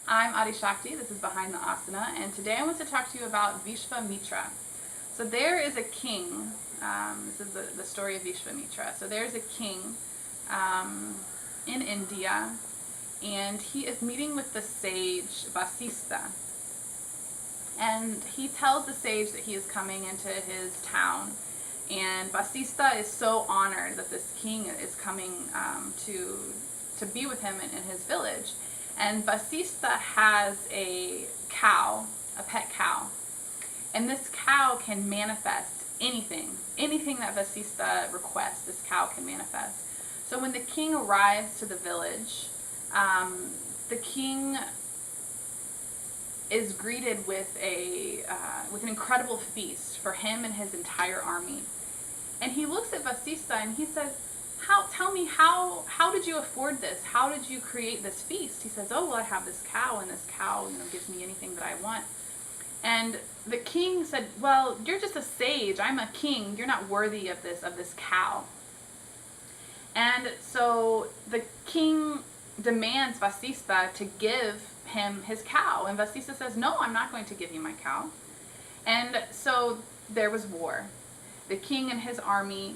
I'm Adi Shakti, this is Behind the Asana, and today I want to talk to you about Vishvamitra. So there is a king, this is the story of Vishvamitra. So there's a king in India, and he is meeting with the sage Vashista. And he tells the sage that he is coming into his town, and Vashista is so honored that this king is coming to be with him in his village. And Vashista has a cow, a pet cow. And this cow can manifest anything that Vashista requests, this cow can manifest. So when the king arrives to the village, the king is greeted with an incredible feast for him and his entire army. And he looks at Vashista and he says, Tell me, how did you afford this? How did you create this feast? He says, oh, well, I have this cow, and this cow, gives me anything that I want. And the king said, well, you're just a sage. I'm a king. You're not worthy of this cow. And so the king demands Vashista to give him his cow. And Vashista says, no, I'm not going to give you my cow. And so there was war. The king and his army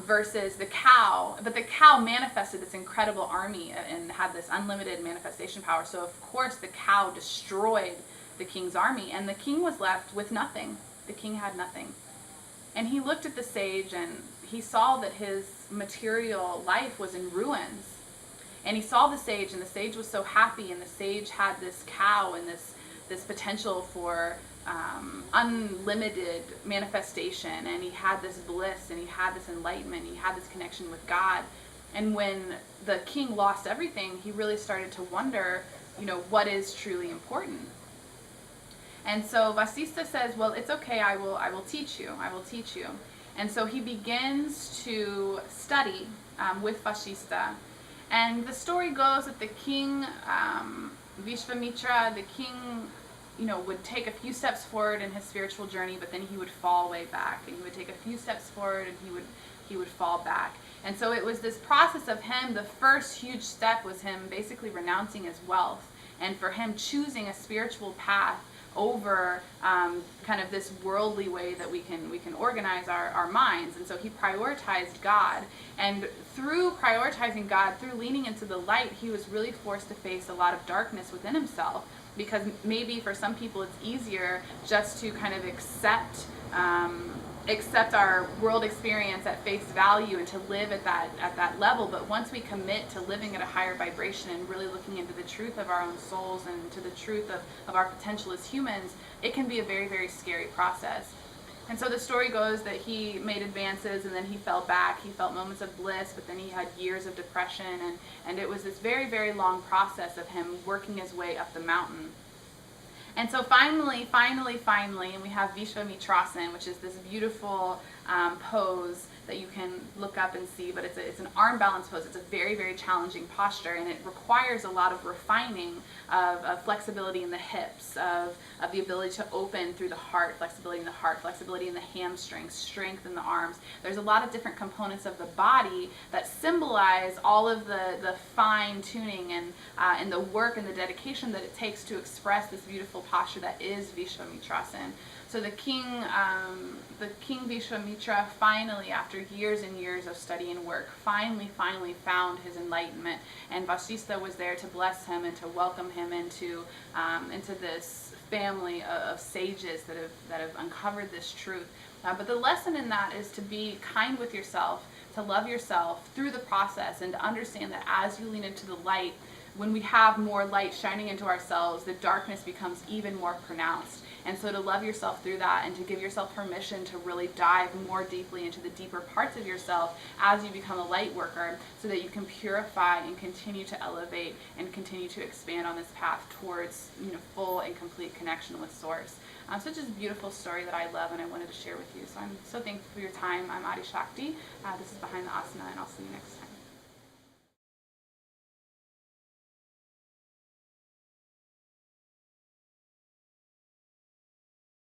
versus the cow, but the cow manifested this incredible army and had this unlimited manifestation power. So of course the cow destroyed the king's army, and the king was left with nothing. The king had nothing. And he looked at the sage and he saw that his material life was in ruins. And he saw the sage, and the sage was so happy, and the sage had this cow and this potential for unlimited manifestation, and he had this bliss, and he had this enlightenment, he had this connection with God. And when the king lost everything, he really started to wonder, what is truly important. And so Vashista says, well, it's okay, I will teach you. And so he begins to study with Vashista. And the story goes that the king, Vishvamitra, the king, would take a few steps forward in his spiritual journey, but then he would fall way back, and he would take a few steps forward and he would fall back. And so it was this process of him, the first huge step was him basically renouncing his wealth, and for him choosing a spiritual path over kind of this worldly way that we can organize our minds. And so he prioritized God, and through prioritizing God, through leaning into the light, he was really forced to face a lot of darkness within himself, because maybe for some people it's easier just to kind of accept our world experience at face value and to live at that level. But once we commit to living at a higher vibration and really looking into the truth of our own souls and to the truth of our potential as humans, it can be a very, very scary process. And so the story goes that he made advances, and then he fell back. He felt moments of bliss, but then he had years of depression, and it was this very, very long process of him working his way up the mountain. And so finally, and we have Vishvamitrasan, which is this beautiful pose that you can look up and see, but it's an arm balance pose. It's a very, very challenging posture, and it requires a lot of refining of flexibility in the hips, of the ability to open through the heart, flexibility in the hamstrings, strength in the arms. There's a lot of different components of the body that symbolize all of the fine tuning and the work and the dedication that it takes to express this beautiful posture that is Vishvamitrasan. So the king Vishamitra finally, after years and years of study and work, finally found his enlightenment, and Vashista was there to bless him and to welcome him into this family of sages that have uncovered this truth. But the lesson in that is to be kind with yourself, to love yourself through the process, and to understand that as you lean into the light, when we have more light shining into ourselves, the darkness becomes even more pronounced. And so to love yourself through that, and to give yourself permission to really dive more deeply into the deeper parts of yourself as you become a light worker, so that you can purify and continue to elevate and continue to expand on this path towards full and complete connection with Source. So it's just a beautiful story that I love and I wanted to share with you. So I'm so thankful for your time. I'm Adi Shakti. This is Behind the Asana, and I'll see you next time.